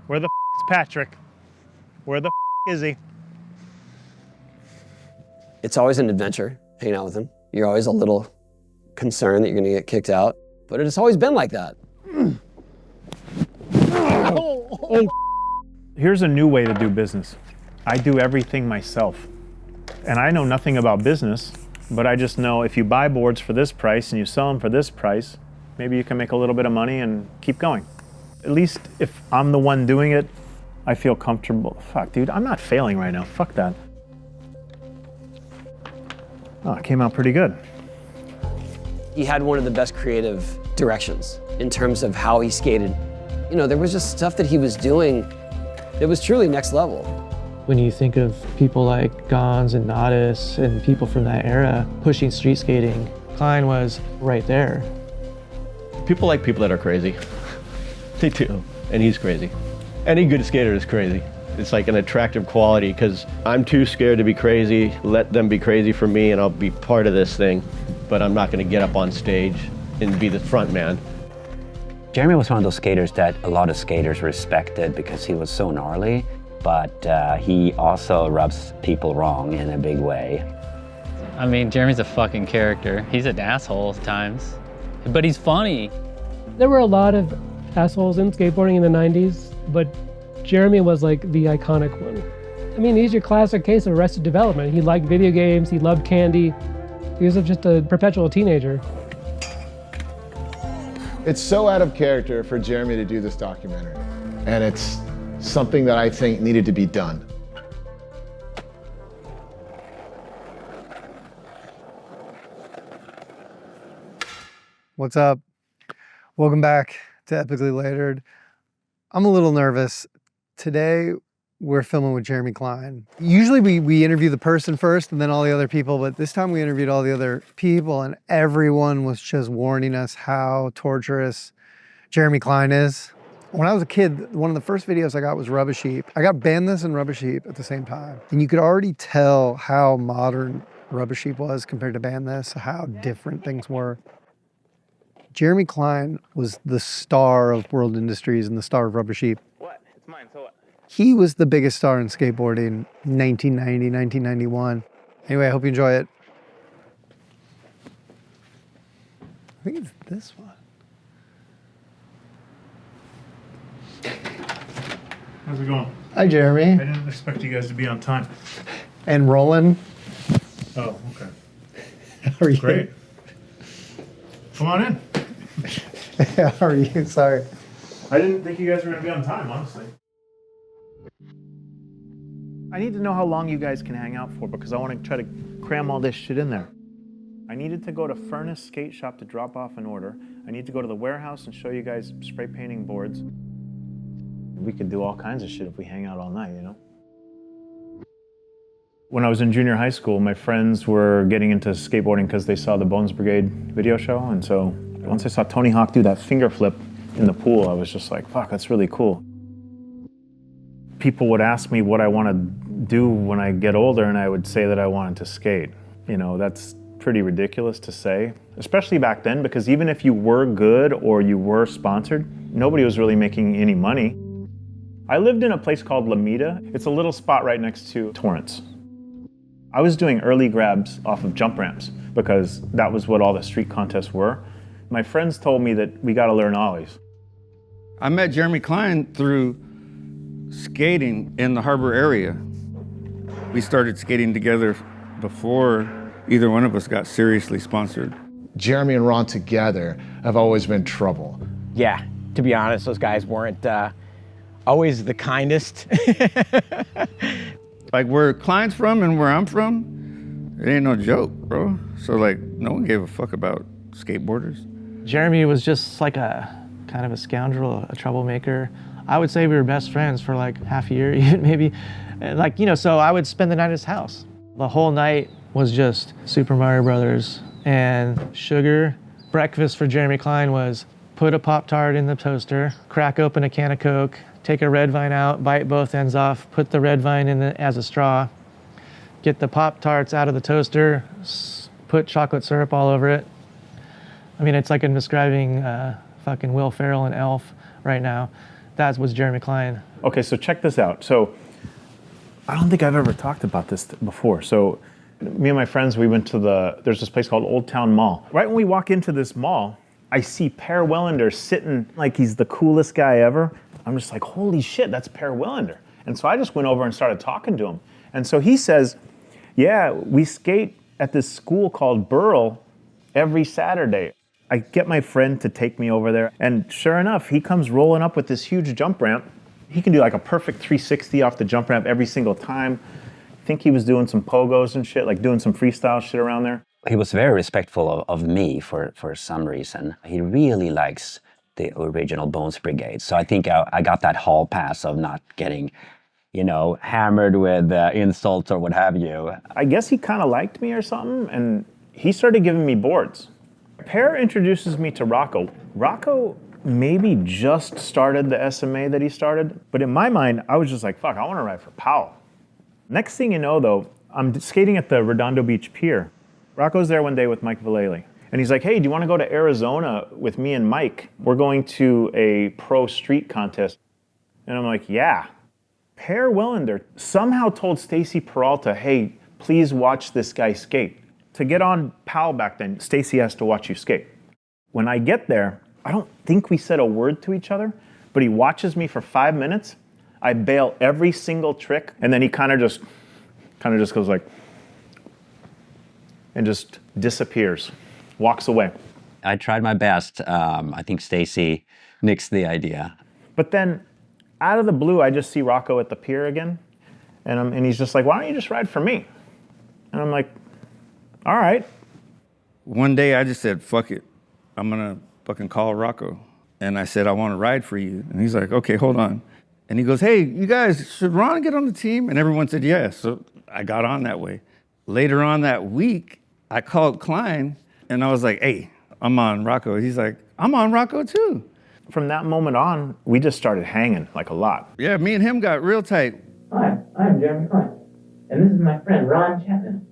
Where the is Patrick? Where the is he? It's always an adventure hanging out with him. You're always a little concerned that you're gonna get kicked out, but it's always been like that. Here's a new way to do business. I do everything myself. And I know nothing about business, but I just know if you buy boards for this price and you sell them for this price, maybe you can make a little bit of money and keep going. At least if I'm the one doing it, I feel comfortable. Fuck, dude, I'm not failing right now. Fuck that. Oh, it came out pretty good. He had one of the best creative directions in terms of how he skated. You know, there was just stuff that he was doing that was truly next level. When you think of people like Gons and Gnarliest and people from that era pushing street skating, Klein was right there. People like people that are crazy. They do, and he's crazy. Any good skater is crazy. It's like an attractive quality because I'm too scared to be crazy. Let them be crazy for me and I'll be part of this thing. But I'm not gonna get up on stage and be the front man. Jeremy was one of those skaters that a lot of skaters respected because he was so gnarly, but he also rubs people wrong in a big way. I mean, Jeremy's a fucking character. He's an asshole at times, but he's funny. There were a lot of assholes in skateboarding in the 90s, but Jeremy was like the iconic one. I mean, he's your classic case of arrested development. He liked video games, he loved candy. He was just a perpetual teenager. It's so out of character for Jeremy to do this documentary, and it's something that I think needed to be done. What's up? Welcome back to Epically Latered. I'm a little nervous. Today, we're filming with Jeremy Klein. Usually we interview the person first and then all the other people, but this time we interviewed all the other people and everyone was just warning us how torturous Jeremy Klein is. When I was a kid, one of the first videos I got was Rubbish Heap. I got Bandless and Rubbish Heap at the same time. And you could already tell how modern Rubbish Heap was compared to Bandless, how different things were. Jeremy Klein was the star of World Industries and the star of Rubbish Heap. What? It's mine, so what? He was the biggest star in skateboarding, 1990, 1991. Anyway, I hope you enjoy it. I think it's this one. How's it going? Hi, Jeremy. I didn't expect you guys to be on time. And rolling. Oh, okay. How are you? Great. Come on in. How are you? Sorry. I didn't think you guys were going to be on time, honestly. I need to know how long you guys can hang out for because I want to try to cram all this shit in there. I needed to go to Furnace Skate Shop to drop off an order. I need to go to the warehouse and show you guys spray painting boards. We could do all kinds of shit if we hang out all night, you know? When I was in junior high school, my friends were getting into skateboarding because they saw the Bones Brigade video show. And so once I saw Tony Hawk do that finger flip in the pool, I was just like, fuck, that's really cool. People would ask me what I want to do when I get older, and I would say that I wanted to skate. You know, that's pretty ridiculous to say, especially back then, because even if you were good or you were sponsored, nobody was really making any money. I lived in a place called Lomita. It's a little spot right next to Torrance. I was doing early grabs off of jump ramps because that was what all the street contests were. My friends told me that we got to learn ollies. I met Jeremy Klein through skating in the harbor area. We started skating together before either one of us got seriously sponsored. Jeremy and Ron together have always been trouble. Yeah, to be honest, those guys weren't always the kindest. Like where Klein's from and where I'm from, it ain't no joke, bro. So like, no one gave a fuck about skateboarders. Jeremy was just like a kind of a scoundrel, a troublemaker. I would say we were best friends for like half a year, even maybe. Like, you know, so I would spend the night at his house. The whole night was just Super Mario Brothers and sugar. Breakfast for Jeremy Klein was put a Pop-Tart in the toaster, crack open a can of Coke, take a red vine out, bite both ends off, put the red vine in as a straw, get the Pop-Tarts out of the toaster, put chocolate syrup all over it. I mean, it's like I'm describing fucking Will Ferrell and Elf right now. That was Jeremy Klein. Okay, so check this out. So I don't think I've ever talked about this before. So me and my friends, we went to there's this place called Old Town Mall. Right when we walk into this mall, I see Per Welander sitting like he's the coolest guy ever. I'm just like, holy shit, that's Per Welander. And so I just went over and started talking to him. And so he says, yeah, we skate at this school called Burl every Saturday. I get my friend to take me over there, and sure enough, he comes rolling up with this huge jump ramp. He can do like a perfect 360 off the jump ramp every single time. I think he was doing some pogos and shit, like doing some freestyle shit around there. He was very respectful of me for some reason. He really likes the original Bones Brigade. So I think I got that hall pass of not getting, you know, hammered with insults or what have you. I guess he kind of liked me or something, and he started giving me boards. Per introduces me to Rocco. Rocco maybe just started the SMA that he started, but in my mind, I was just like, fuck, I want to ride for Powell. Next thing you know, though, I'm skating at the Redondo Beach Pier. Rocco's there one day with Mike Vallely, and he's like, hey, do you want to go to Arizona with me and Mike? We're going to a pro street contest. And I'm like, yeah. Per Welander somehow told Stacy Peralta, hey, please watch this guy skate. To get on Powell back then, Stacy has to watch you skate. When I get there, I don't think we said a word to each other, but he watches me for 5 minutes. I bail every single trick, and then he kind of just goes like, and just disappears, walks away. I tried my best. I think Stacy nixed the idea. But then, out of the blue, I just see Rocco at the pier again, and he's just like, why don't you just ride for me? And I'm like, all right. One day I just said, fuck it. I'm gonna fucking call Rocco. And I said, I want to ride for you. And he's like, okay, hold on. And he goes, hey, you guys, should Ron get on the team? And everyone said yes. So I got on that way. Later on that week, I called Klein and I was like, hey, I'm on Rocco. He's like, I'm on Rocco too. From that moment on, we just started hanging like a lot. Yeah, me and him got real tight. Hi, I'm Jeremy Klein. And this is my friend, Ron Chapman.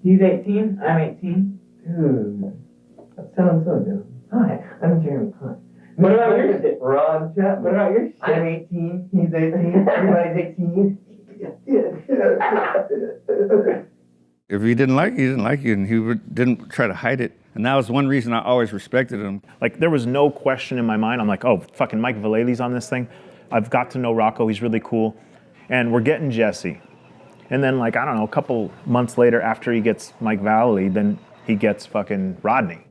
He's 18, I'm 18. Dude, what so-and-so do? Hi, I'm Jeremy Klein. What about your shit? Ron Chapman. What about your shit? I'm 18, he's 18, everybody's 18. If he didn't like you, he didn't like you, and he didn't try to hide it. And that was one reason I always respected him. Like, there was no question in my mind. I'm like, oh, fucking Mike Vallely's on this thing. I've got to know Rocco, he's really cool. And we're getting Jesse. And then, like, I don't know, a couple months later, after he gets Mike Vallely, then he gets fucking Rodney.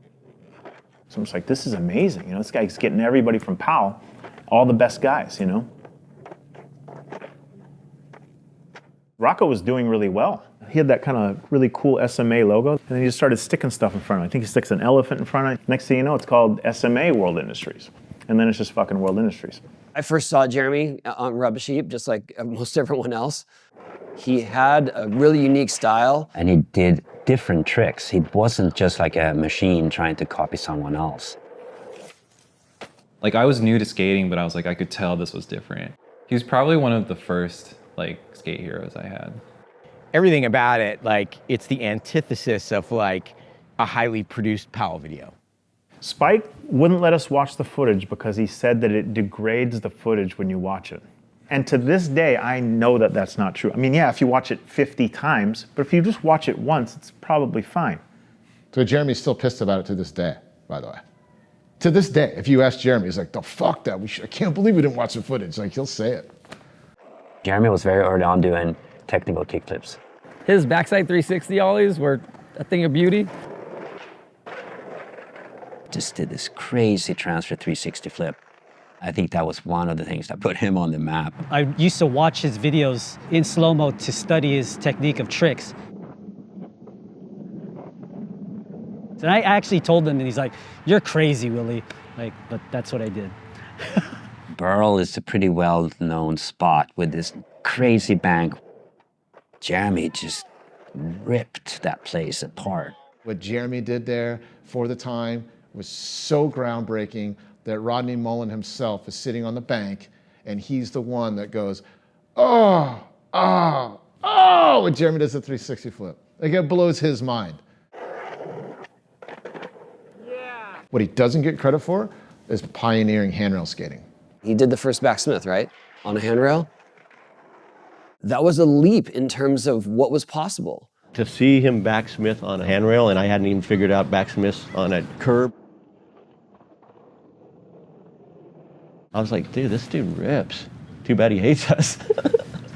So I'm just like, this is amazing. You know, this guy's getting everybody from Powell, all the best guys, you know? Rocco was doing really well. He had that kind of really cool SMA logo, and then he just started sticking stuff in front of it. I think he sticks an elephant in front of it. Next thing you know, it's called SMA World Industries. And then it's just fucking World Industries. I first saw Jeremy on Rubbish Heap, just like most everyone else. He had a really unique style. And he did different tricks. He wasn't just like a machine trying to copy someone else. Like, I was new to skating, but I was like, I could tell this was different. He was probably one of the first, like, skate heroes I had. Everything about it, like, it's the antithesis of, like, a highly produced Powell video. Spike wouldn't let us watch the footage because he said that it degrades the footage when you watch it. And to this day, I know that that's not true. I mean, yeah, if you watch it 50 times, but if you just watch it once, it's probably fine. So Jeremy's still pissed about it to this day, by the way. To this day, if you ask Jeremy, he's like, "The fuck that! I can't believe we didn't watch the footage." Like, he'll say it. Jeremy was very early on doing technical kickflips. His backside 360 ollies were a thing of beauty. Just did this crazy transfer 360 flip. I think that was one of the things that put him on the map. I used to watch his videos in slow-mo to study his technique of tricks. And I actually told him, and he's like, "You're crazy, Willie." Like, but that's what I did. Burl is a pretty well-known spot with this crazy bank. Jeremy just ripped that place apart. What Jeremy did there for the time was so groundbreaking that Rodney Mullen himself is sitting on the bank, and he's the one that goes, "Oh, oh, oh," when Jeremy does the 360 flip. Like, it blows his mind. What he doesn't get credit for is pioneering handrail skating. He did the first backsmith, right? On a handrail. That was a leap in terms of what was possible. To see him backsmith on a handrail, and I hadn't even figured out backsmiths on a curb. I was like, dude, this dude rips. Too bad he hates us.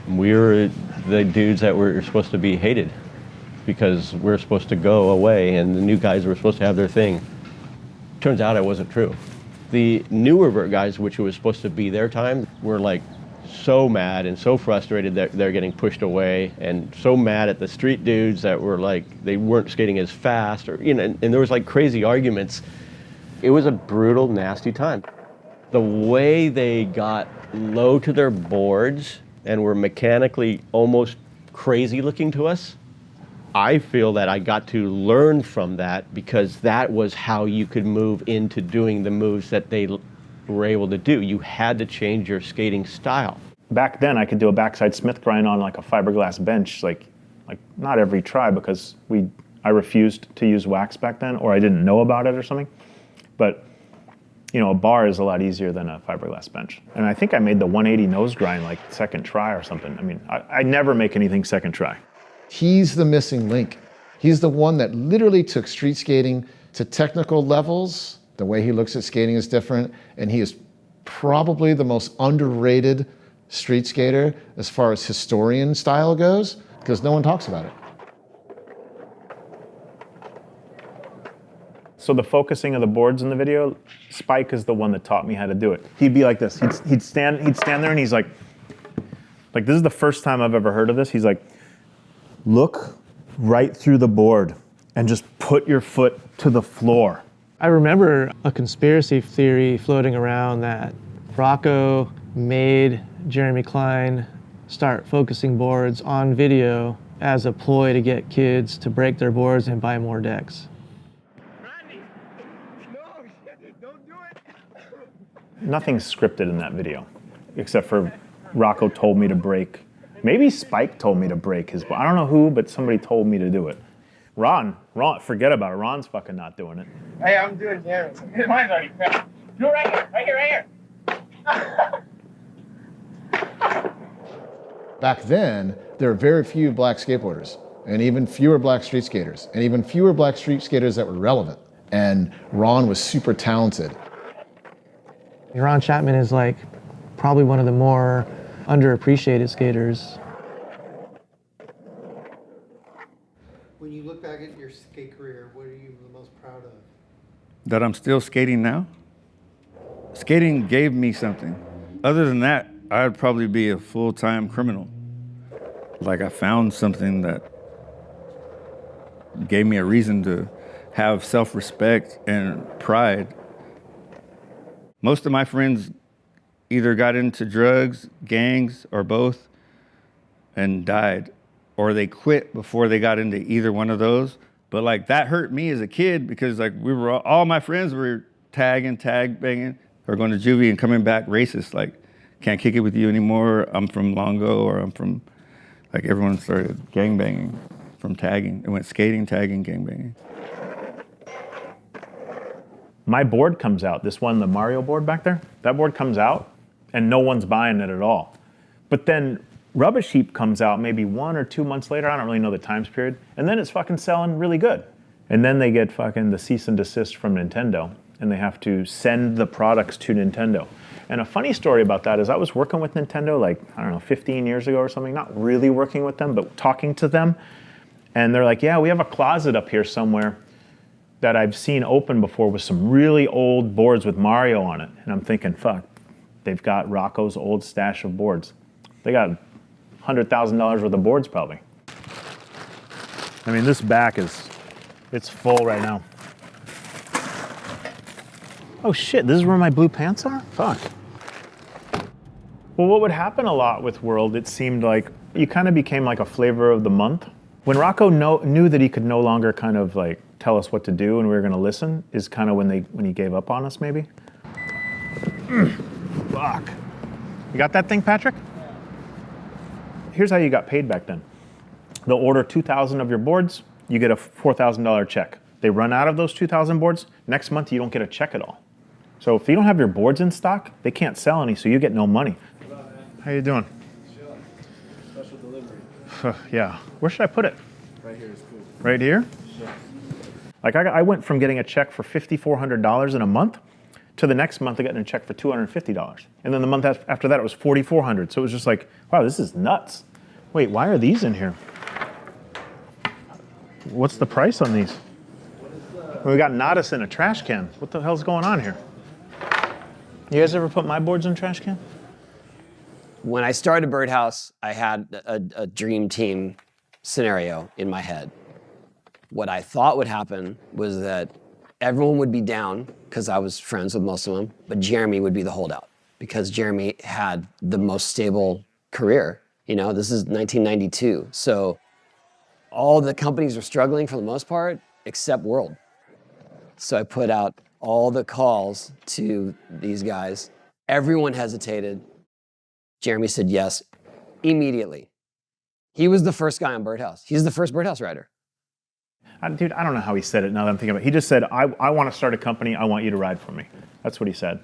We were the dudes that were supposed to be hated because we're supposed to go away and the new guys were supposed to have their thing. Turns out it wasn't true. The newer vert guys, which was supposed to be their time, were like so mad and so frustrated that they're getting pushed away, and so mad at the street dudes that were like, they weren't skating as fast, or, you know, and there was like crazy arguments. It was a brutal, nasty time. The way they got low to their boards and were mechanically almost crazy looking to us, I feel that I got to learn from that, because that was how you could move into doing the moves that they were able to do. You had to change your skating style. Back then, I could do a backside Smith grind on like a fiberglass bench, like not every try, because I refused to use wax back then, or I didn't know about it or something. But you know, a bar is a lot easier than a fiberglass bench. And I think I made the 180 nose grind like second try or something. I mean, I never make anything second try. He's the missing link. He's the one that literally took street skating to technical levels. The way he looks at skating is different, and he is probably the most underrated street skater as far as historian style goes, because no one talks about it. So the focusing of the boards in the video, Spike is the one that taught me how to do it. He'd be like this. He'd stand there and he's like this is the first time I've ever heard of this. He's like, look right through the board and just put your foot to the floor. I remember a conspiracy theory floating around that Rocco made Jeremy Klein start focusing boards on video as a ploy to get kids to break their boards and buy more decks. Nothing's scripted in that video, except for Rocco told me to break. Maybe Spike told me to break his board. I don't know who, but somebody told me to do it. Ron, forget about it. Ron's fucking not doing it. Hey, I'm doing Jeremy. Mine's already cracked. Do it right here. Back then, there were very few black skateboarders, and even fewer black street skaters, and even fewer black street skaters that were relevant. And Ron was super talented. Ron Chapman is like probably one of the more underappreciated skaters. When you look back at your skate career, what are you the most proud of? That I'm still skating now. Skating gave me something. Other than that, I'd probably be a full-time criminal. Like, I found something that gave me a reason to have self-respect and pride. Most of my friends either got into drugs, gangs, or both, and died. Or they quit before they got into either one of those. But like, that hurt me as a kid, because like, all my friends were tag banging, or going to juvie and coming back racist. Like, can't kick it with you anymore. I'm from Longo, or I'm from, like, everyone started gang banging from tagging. It went skating, tagging, gang banging. My board comes out, this one, the Mario board back there, that board comes out and no one's buying it at all. But then Rubbish Heap comes out maybe 1 or 2 months later, I don't really know the times period, and then it's fucking selling really good. And then they get fucking the cease and desist from Nintendo, and they have to send the products to Nintendo. And a funny story about that is I was working with Nintendo like, I don't know, 15 years ago or something, not really working with them, but talking to them. And they're like, yeah, we have a closet up here somewhere that I've seen open before with some really old boards with Mario on it. And I'm thinking, fuck, they've got Rocco's old stash of boards. They got $100,000 worth of boards probably. I mean, this back it's full right now. Oh shit, this is where my blue pants are? Fuck. Well, what would happen a lot with World, it seemed like you kind of became like a flavor of the month. When Rocco knew that he could no longer kind of like tell us what to do and we were gonna listen, is kind of when he gave up on us, maybe. Fuck. You got that thing, Patrick? Here's how you got paid back then. They'll order 2,000 of your boards, you get a $4,000 check. They run out of those 2,000 boards, next month you don't get a check at all. So if you don't have your boards in stock, they can't sell any, so you get no money. How you doing? Special delivery. Yeah. Where should I put it? Right here is good. Right here? Sure. Like I went from getting a check for $5,400 in a month to the next month I got a check for $250. And then the month after that it was $4,400. So it was just like, wow, this is nuts. Wait, why are these in here? What's the price on these? We got Nodis in a trash can. What the hell's going on here? You guys ever put my boards in a trash can? When I started Birdhouse, I had a dream team scenario in my head. What I thought would happen was that everyone would be down because I was friends with most of them, but Jeremy would be the holdout because Jeremy had the most stable career. You know, this is 1992. So all the companies were struggling for the most part, except World. So I put out all the calls to these guys. Everyone hesitated. Jeremy said yes immediately. He was the first guy on Birdhouse. He's the first Birdhouse rider. Dude, I don't know how he said it now that I'm thinking about it. He just said, I want to start a company. I want you to ride for me. That's what he said.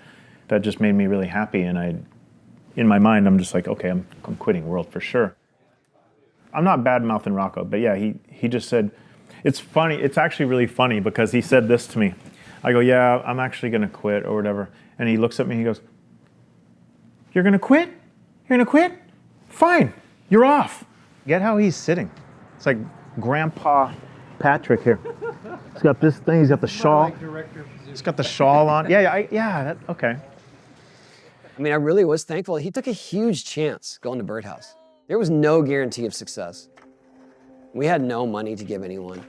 That just made me really happy. And in my mind, I'm just like, okay, I'm quitting World for sure. I'm not bad-mouthing Rocco, but yeah, he just said, it's funny. It's actually really funny because he said this to me. I go, yeah, I'm actually going to quit or whatever. And he looks at me and he goes, you're going to quit? You're going to quit? Fine, you're off. Get how he's sitting. It's like Grandpa Patrick here. He's got this thing, he's got the shawl. He's got the shawl on. Okay. I mean, I really was thankful. He took a huge chance going to Birdhouse. There was no guarantee of success. We had no money to give anyone.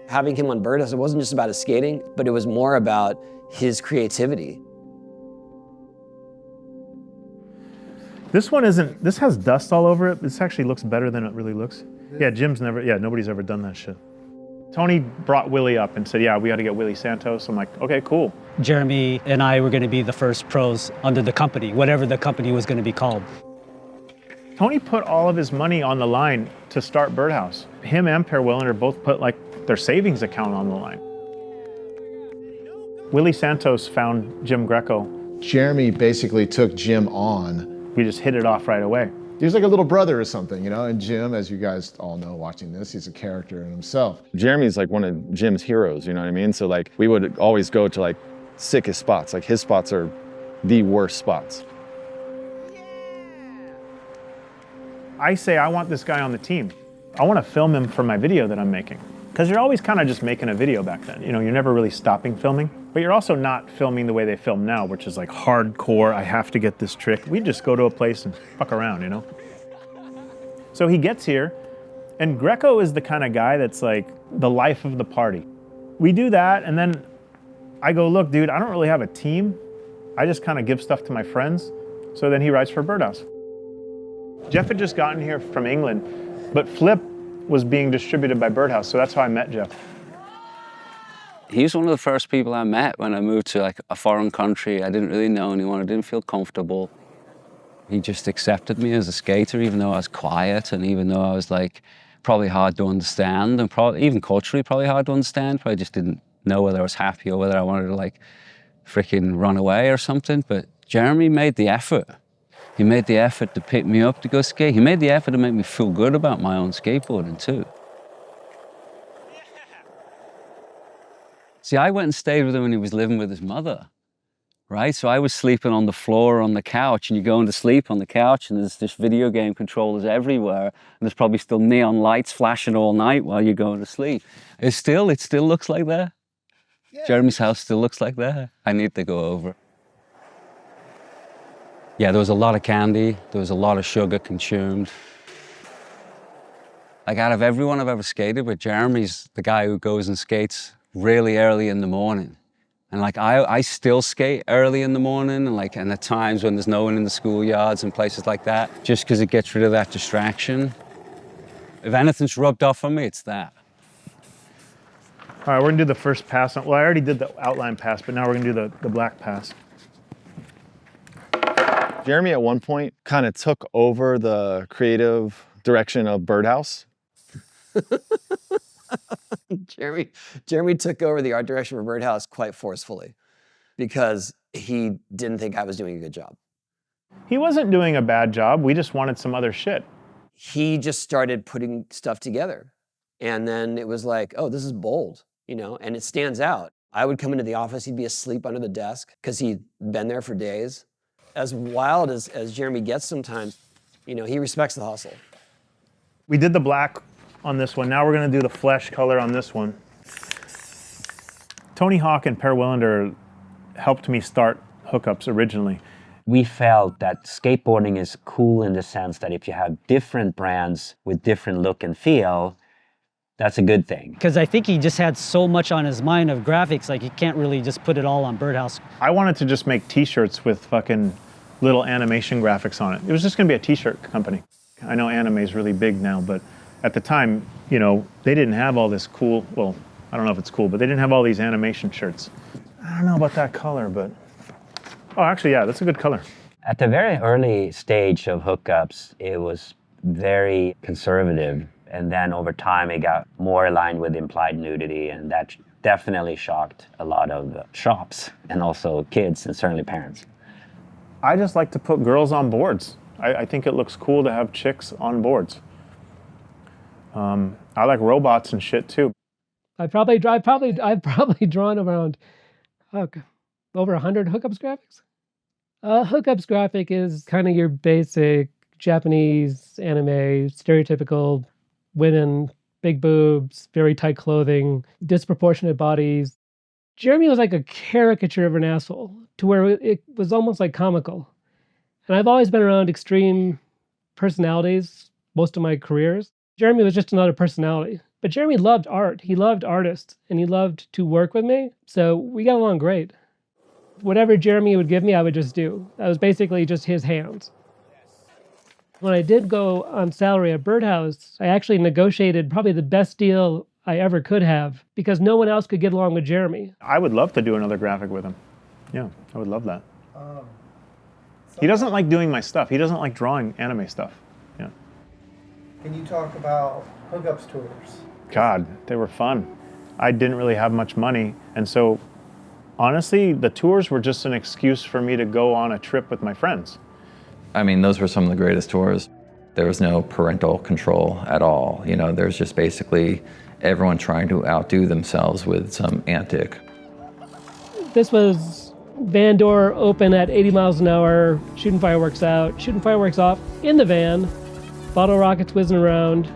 Having him on Birdhouse, it wasn't just about his skating, but it was more about his creativity. This one isn't, this has dust all over it. This actually looks better than it really looks. Yeah, nobody's ever done that shit. Tony brought Willie up and said, yeah, we got to get Willie Santos. I'm like, okay, cool. Jeremy and I were going to be the first pros under the company, whatever the company was going to be called. Tony put all of his money on the line to start Birdhouse. Him and Per Willender both put like their savings account on the line. Willie Santos found Jim Greco. Jeremy basically took Jim on. We just hit it off right away. He was like a little brother or something, you know? And Jim, as you guys all know watching this, he's a character in himself. Jeremy's like one of Jim's heroes, you know what I mean? So like we would always go to like sickest spots. Like his spots are the worst spots. I say I want this guy on the team. I want to film him for my video that I'm making. Because you're always kind of just making a video back then. You know, you're never really stopping filming. But you're also not filming the way they film now, which is like hardcore, I have to get this trick. We just go to a place and fuck around, you know? So he gets here, and Greco is the kind of guy that's like the life of the party. We do that, and then I go, look, dude, I don't really have a team. I just kind of give stuff to my friends. So then he rides for Birdhouse. Jeff had just gotten here from England, but Flip was being distributed by Birdhouse, so that's how I met Jeff. He was one of the first people I met when I moved to like a foreign country. I didn't really know anyone, I didn't feel comfortable. He just accepted me as a skater, even though I was quiet and even though I was like probably hard to understand and probably even culturally probably hard to understand. But I just didn't know whether I was happy or whether I wanted to like freaking run away or something. But Jeremy made the effort. He made the effort to pick me up to go skate. He made the effort to make me feel good about my own skateboarding too. See, I went and stayed with him when he was living with his mother, right? So I was sleeping on the floor on the couch, and you go into sleep on the couch, and there's just video game controllers everywhere, and there's probably still neon lights flashing all night while you're going to sleep. It still looks like that. Yeah. Jeremy's house still looks like that. I need to go over. Yeah, there was a lot of candy. There was a lot of sugar consumed. Like out of everyone I've ever skated with, Jeremy's the guy who goes and skates really early in the morning. And like I still skate early in the morning and at times when there's no one in the schoolyards and places like that, just because it gets rid of that distraction. If anything's rubbed off on me, it's that. All right, we're gonna do the first pass. Well, I already did the outline pass, but now we're gonna do the black pass. Jeremy at one point kind of took over the creative direction of Birdhouse. Jeremy took over the art direction for Birdhouse quite forcefully because he didn't think I was doing a good job. He wasn't doing a bad job. We just wanted some other shit. He just started putting stuff together. And then it was like, oh, this is bold, you know, and it stands out. I would come into the office, he'd be asleep under the desk because he'd been there for days. As wild as Jeremy gets sometimes, you know, he respects the hustle. We did the black on this one. Now we're gonna do the flesh color on this one. Tony Hawk and Per Willander helped me start Hookups originally. We felt that skateboarding is cool in the sense that if you have different brands with different look and feel, that's a good thing. Because I think he just had so much on his mind of graphics, like he can't really just put it all on Birdhouse. I wanted to just make t-shirts with fucking little animation graphics on it. It was just gonna be a t-shirt company. I know anime is really big now, but at the time, you know, they didn't have all this cool, well, I don't know if it's cool, but they didn't have all these animation shirts. I don't know about that color, but, oh, actually, yeah, that's a good color. At the very early stage of Hookups, it was very conservative. And then over time, it got more aligned with implied nudity, and that definitely shocked a lot of shops and also kids and certainly parents. I just like to put girls on boards. I think it looks cool to have chicks on boards. I like robots and shit too. I've probably drawn around over 100 Hookups graphics. Hookups graphic is kind of your basic Japanese anime, stereotypical women, big boobs, very tight clothing, disproportionate bodies. Jeremy was like a caricature of an asshole to where it was almost like comical. And I've always been around extreme personalities most of my careers. Jeremy was just another personality. But Jeremy loved art. He loved artists, and he loved to work with me. So we got along great. Whatever Jeremy would give me, I would just do. That was basically just his hands. When I did go on salary at Birdhouse, I actually negotiated probably the best deal I ever could have because no one else could get along with Jeremy. I would love to do another graphic with him. Yeah, I would love that. He doesn't like doing my stuff. He doesn't like drawing anime stuff. Yeah. Can you talk about Hookups tours? God, they were fun. I didn't really have much money, and so honestly, the tours were just an excuse for me to go on a trip with my friends. I mean, those were some of the greatest tours. There was no parental control at all. You know, there's just basically everyone trying to outdo themselves with some antic. This was van door open at 80 miles an hour, shooting fireworks out, shooting fireworks off in the van, bottle rockets whizzing around.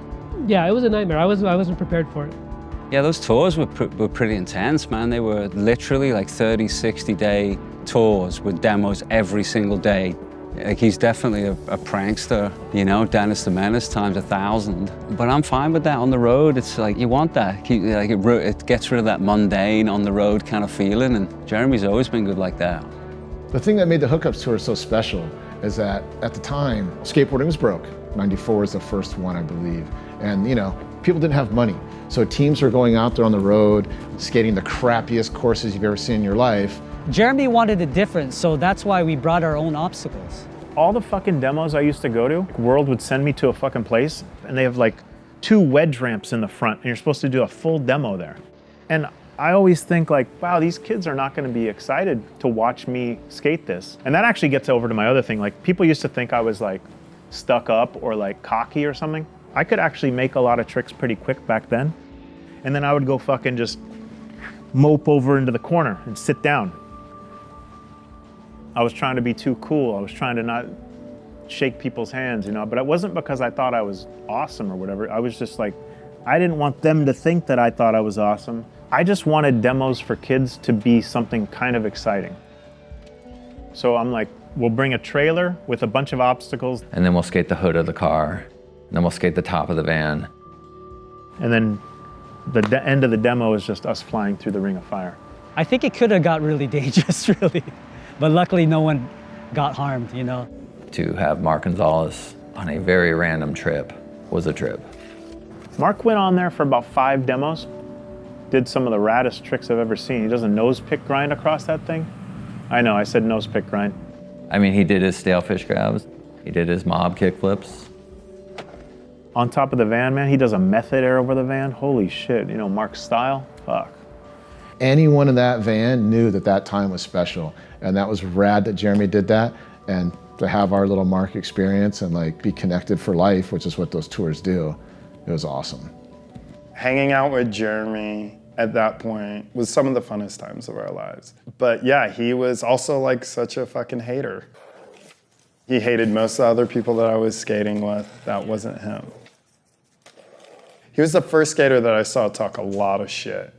Yeah, it was a nightmare. I wasn't prepared for it. Yeah, those tours were pretty intense, man. They were literally like 30, 60-day tours with demos every single day. Like, he's definitely a prankster, you know, Dennis the Menace times 1,000. But I'm fine with that on the road. It's like, you want that. It gets rid of that mundane on the road kind of feeling, and Jeremy's always been good like that. The thing that made the Hookups tour so special is that at the time, skateboarding was broke. 94 was the first one, I believe. And, you know, people didn't have money. So teams were going out there on the road, skating the crappiest courses you've ever seen in your life. Jeremy wanted it different, so that's why we brought our own obstacles. All the fucking demos I used to go to, World would send me to a fucking place, and they have like 2 wedge ramps in the front, and you're supposed to do a full demo there. And I always think like, wow, these kids are not gonna be excited to watch me skate this. And that actually gets over to my other thing. Like, people used to think I was like stuck up or like cocky or something. I could actually make a lot of tricks pretty quick back then. And then I would go fucking just mope over into the corner and sit down. I was trying to be too cool. I was trying to not shake people's hands, you know, but it wasn't because I thought I was awesome or whatever. I was just like, I didn't want them to think that I thought I was awesome. I just wanted demos for kids to be something kind of exciting. So I'm like, we'll bring a trailer with a bunch of obstacles. And then we'll skate the hood of the car. And then we'll skate the top of the van. And then the end of the demo is just us flying through the ring of fire. I think it could have got really dangerous, really. But luckily no one got harmed, you know. To have Mark Gonzalez on a very random trip was a trip. Mark went on there for about 5 demos, did some of the raddest tricks I've ever seen. He does a nose pick grind across that thing. I know, I said nose pick grind. I mean, he did his stale fish grabs. He did his mob kick flips. On top of the van, man, he does a method air over the van. Holy shit, you know, Mark's style, fuck. Anyone in that van knew that that time was special. And that was rad that Jeremy did that. And to have our little Mark experience and like be connected for life, which is what those tours do, it was awesome. Hanging out with Jeremy at that point was some of the funnest times of our lives. But yeah, he was also like such a fucking hater. He hated most of the other people that I was skating with. That wasn't him. He was the first skater that I saw talk a lot of shit.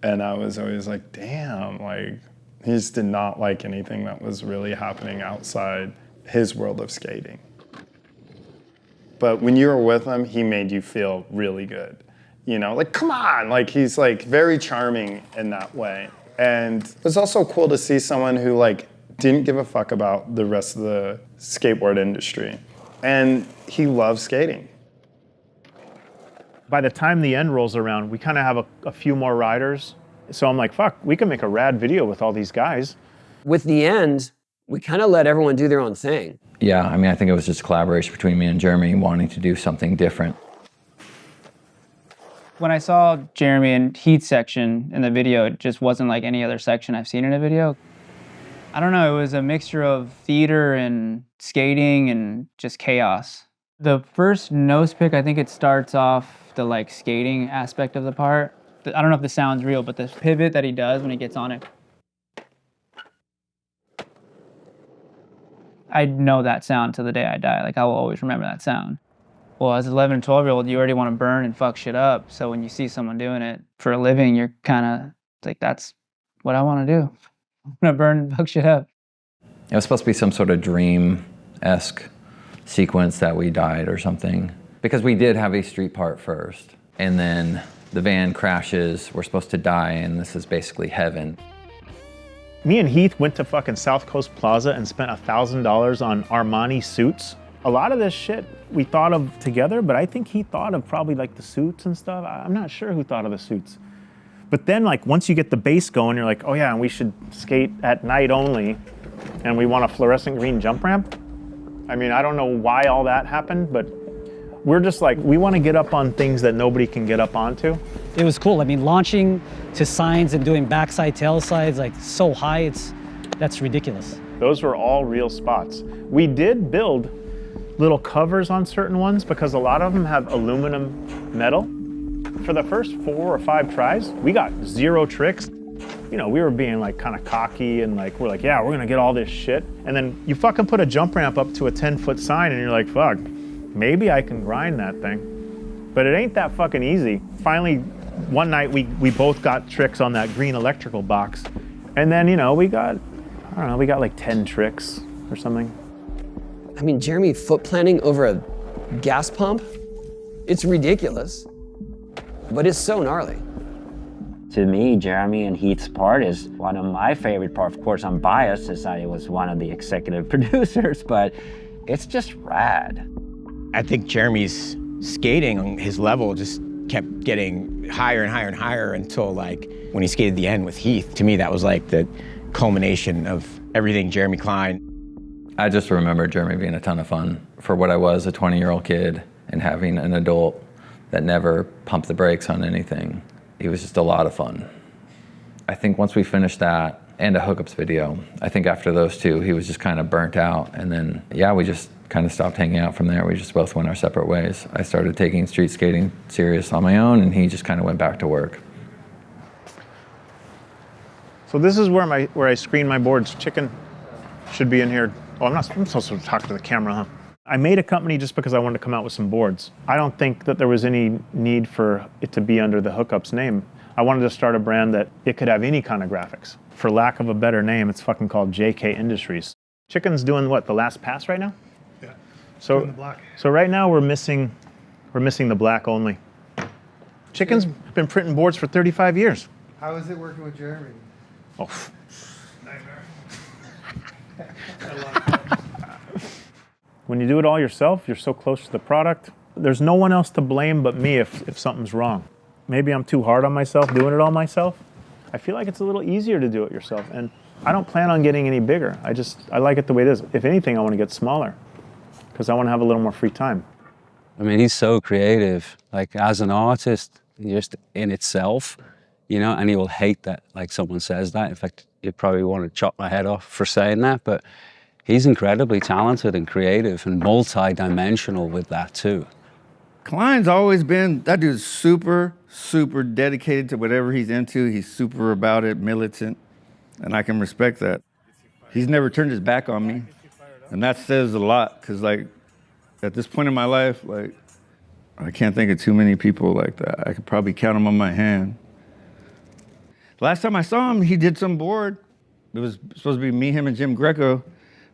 And I was always like, damn, like, he just did not like anything that was really happening outside his world of skating. But when you were with him, he made you feel really good. You know, like, come on, like, he's like very charming in that way. And it was also cool to see someone who like didn't give a fuck about the rest of the skateboard industry. And he loved skating. By the time the end rolls around, we kind of have a few more riders. So I'm like, fuck, we can make a rad video with all these guys. With the end, we kind of let everyone do their own thing. Yeah, I mean, I think it was just collaboration between me and Jeremy wanting to do something different. When I saw Jeremy in Heath's section in the video, it just wasn't like any other section I've seen in a video. I don't know, it was a mixture of theater and skating and just chaos. The first nose pick, I think it starts off the like skating aspect of the part. I don't know if this sounds real, but the pivot that he does when he gets on it. I know that sound to the day I die. Like, I will always remember that sound. Well, as an 11 and 12-year-old, you already want to burn and fuck shit up. So when you see someone doing it for a living, you're kind of like, that's what I want to do. I'm going to burn and fuck shit up. It was supposed to be some sort of dream-esque sequence that we died or something. Because we did have a street part first. And then the van crashes, we're supposed to die, and this is basically heaven. Me and Heath went to fucking South Coast Plaza and spent $1,000 on Armani suits. A lot of this shit we thought of together, but I think he thought of probably like the suits and stuff. I'm not sure who thought of the suits. But then like once you get the base going, you're like, oh yeah, and we should skate at night only, and we want a fluorescent green jump ramp. I mean, I don't know why all that happened, but we're just like, we want to get up on things that nobody can get up onto. It was cool. I mean, launching to signs and doing backside tail slides like so high, that's ridiculous. Those were all real spots. We did build little covers on certain ones because a lot of them have aluminum metal. For the first 4 or 5 tries, we got 0 tricks. You know, we were being like kind of cocky and like, we're like, yeah, we're gonna get all this shit. And then you fucking put a jump ramp up to a 10-foot sign and you're like, fuck, maybe I can grind that thing. But it ain't that fucking easy. Finally, one night we both got tricks on that green electrical box. And then, you know, we got, I don't know, we got like 10 tricks or something. I mean, Jeremy foot planting over a gas pump? It's ridiculous, but it's so gnarly. To me, Jeremy and Heath's part is one of my favorite parts. Of course, I'm biased as I was one of the executive producers, but it's just rad. I think Jeremy's skating on his level just kept getting higher and higher and higher until like when he skated the end with Heath. To me, that was like the culmination of everything Jeremy Klein. I just remember Jeremy being a ton of fun for what I was, a 20-year-old kid, and having an adult that never pumped the brakes on anything. He was just a lot of fun. I think once we finished that and a Hookups video, I think after those two, he was just kind of burnt out. And then, yeah, we just kind of stopped hanging out from there. We just both went our separate ways. I started taking street skating serious on my own, and he just kind of went back to work. So this is where I screen my boards. Chicken should be in here. Oh, I'm supposed to talk to the camera, huh? I made a company just because I wanted to come out with some boards. I don't think that there was any need for it to be under the Hookups name. I wanted to start a brand that it could have any kind of graphics. For lack of a better name, it's fucking called JK Industries. Chicken's doing what, the last pass right now? Yeah. So, doing the black. So right now we're missing the black only. Chicken's been printing boards for 35 years. How is it working with Jeremy? Oh. Nightmare. When you do it all yourself, you're so close to the product. There's no one else to blame but me if something's wrong. Maybe I'm too hard on myself doing it all myself. I feel like it's a little easier to do it yourself. And I don't plan on getting any bigger. I like it the way it is. If anything, I want to get smaller because I want to have a little more free time. I mean, he's so creative, like as an artist, just in itself, you know, and he will hate that, like someone says that. In fact, you'd probably want to chop my head off for saying that, but he's incredibly talented and creative and multi-dimensional with that too. Klein's always been, that dude's super, super dedicated to whatever he's into. He's super about it, militant, and I can respect that. He's never turned his back on me, and that says a lot, because like, at this point in my life, like, I can't think of too many people like that. I could probably count them on my hand. Last time I saw him, he did some board. It was supposed to be me, him, and Jim Greco,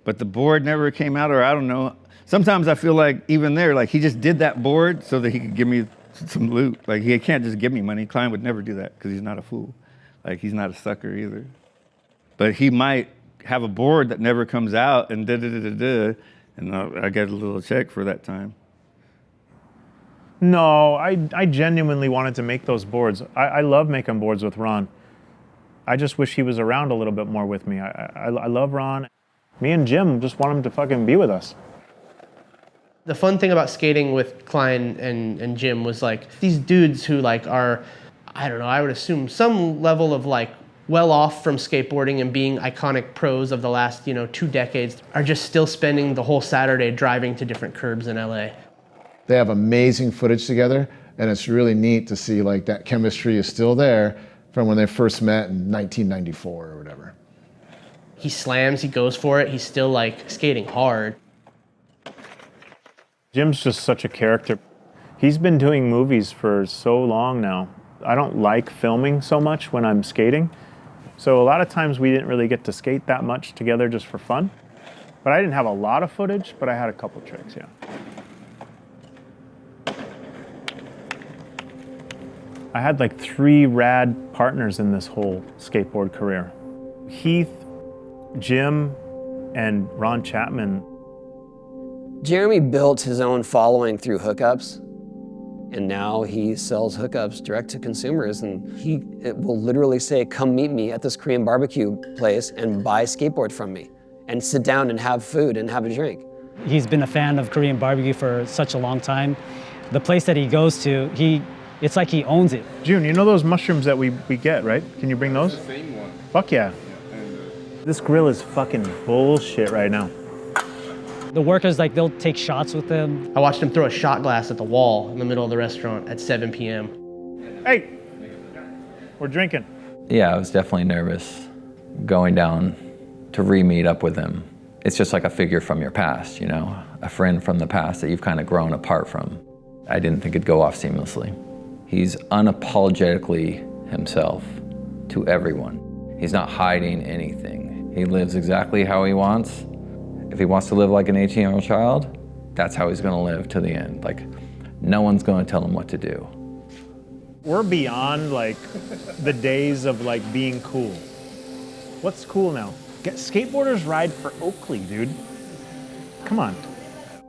but the board never came out, or I don't know. Sometimes I feel like even there, like he just did that board so that he could give me some loot. Like he can't just give me money. Klein would never do that because he's not a fool. Like he's not a sucker either. But he might have a board that never comes out and da-da-da-da-da, and I get a little check for that time. No, I genuinely wanted to make those boards. I love making boards with Ron. I just wish he was around a little bit more with me. I love Ron. Me and Jim just want him to fucking be with us. The fun thing about skating with Klein and Jim was like these dudes who like are, I don't know, I would assume some level of like well off from skateboarding and being iconic pros of the last, 2 decades are just still spending the whole Saturday driving to different curbs in LA. They have amazing footage together, and it's really neat to see like that chemistry is still there from when they first met in 1994 or whatever. He slams, he goes for it, he's still like skating hard. Jim's just such a character. He's been doing movies for so long now. I don't like filming so much when I'm skating. So a lot of times we didn't really get to skate that much together just for fun. But I didn't have a lot of footage, but I had a couple tricks, yeah. I had like 3 rad partners in this whole skateboard career. Heath, Jim, and Ron Chapman. Jeremy built his own following through Hookups, and now he sells Hookups direct to consumers, and he will literally say, come meet me at this Korean barbecue place and buy a skateboard from me, and sit down and have food and have a drink. He's been a fan of Korean barbecue for such a long time. The place that he goes to, it's like he owns it. June, you know those mushrooms that we get, right? Can you bring those? The same one. Fuck yeah. This grill is fucking bullshit right now. The workers, like, they'll take shots with them. I watched him throw a shot glass at the wall in the middle of the restaurant at 7 p.m. Hey, we're drinking. Yeah, I was definitely nervous going down to re-meet up with him. It's just like a figure from your past, a friend from the past that you've kind of grown apart from. I didn't think it'd go off seamlessly. He's unapologetically himself to everyone. He's not hiding anything. He lives exactly how he wants. If he wants to live like an 18-year-old child, that's how he's gonna live to the end. Like, no one's gonna tell him what to do. We're beyond like the days of like being cool. What's cool now? Skateboarders ride for Oakley, dude. Come on.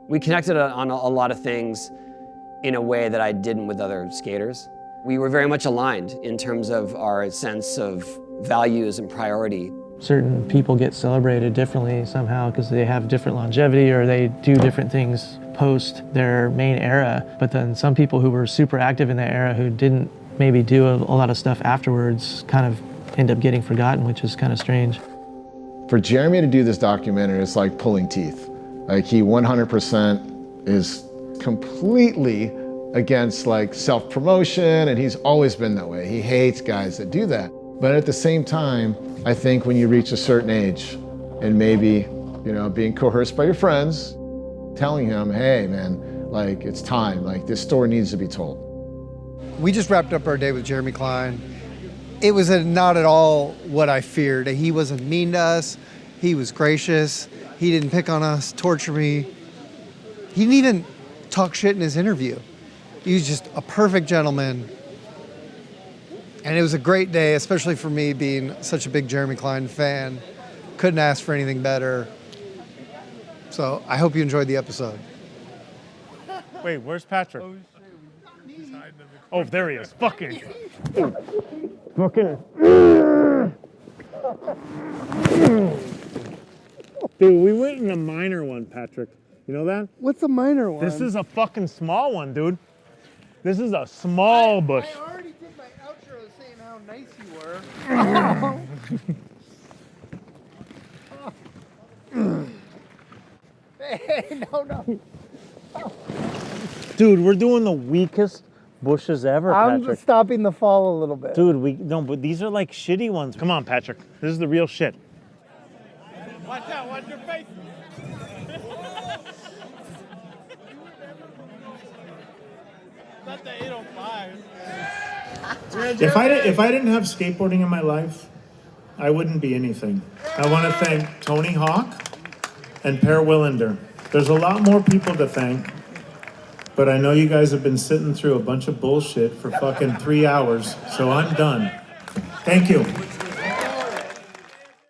We connected on a lot of things in a way that I didn't with other skaters. We were very much aligned in terms of our sense of values and priority. Certain people get celebrated differently somehow because they have different longevity or they do different things post their main era. But then some people who were super active in that era who didn't maybe do a lot of stuff afterwards kind of end up getting forgotten, which is kind of strange. For Jeremy to do this documentary, it's like pulling teeth. Like he 100% is completely against like self-promotion, and he's always been that way. He hates guys that do that. But at the same time, I think when you reach a certain age and maybe, being coerced by your friends, telling him, hey man, like it's time, like this story needs to be told. We just wrapped up our day with Jeremy Klein. It was not at all what I feared. He wasn't mean to us. He was gracious. He didn't pick on us, torture me. He didn't even talk shit in his interview. He was just a perfect gentleman. And it was a great day, especially for me being such a big Jeremy Klein fan. Couldn't ask for anything better. So I hope you enjoyed the episode. Wait, where's Patrick? Oh, there he is. Fucking. Fucking. Dude, we went in a minor one, Patrick. You know that? What's a minor one? This is a fucking small one, dude. This is a small bush. I already did my outro saying how nice you were. Hey, no. Dude, we're doing the weakest bushes ever, I'm Patrick. stopping the fall a little bit. Dude, but these are like shitty ones. Come on, Patrick. This is the real shit. Watch out, watch your face. Not the 805. If I didn't have skateboarding in my life, I wouldn't be anything. I want to thank Tony Hawk and Per Willander. There's a lot more people to thank, but I know you guys have been sitting through a bunch of bullshit for fucking 3 hours, so I'm done. Thank you.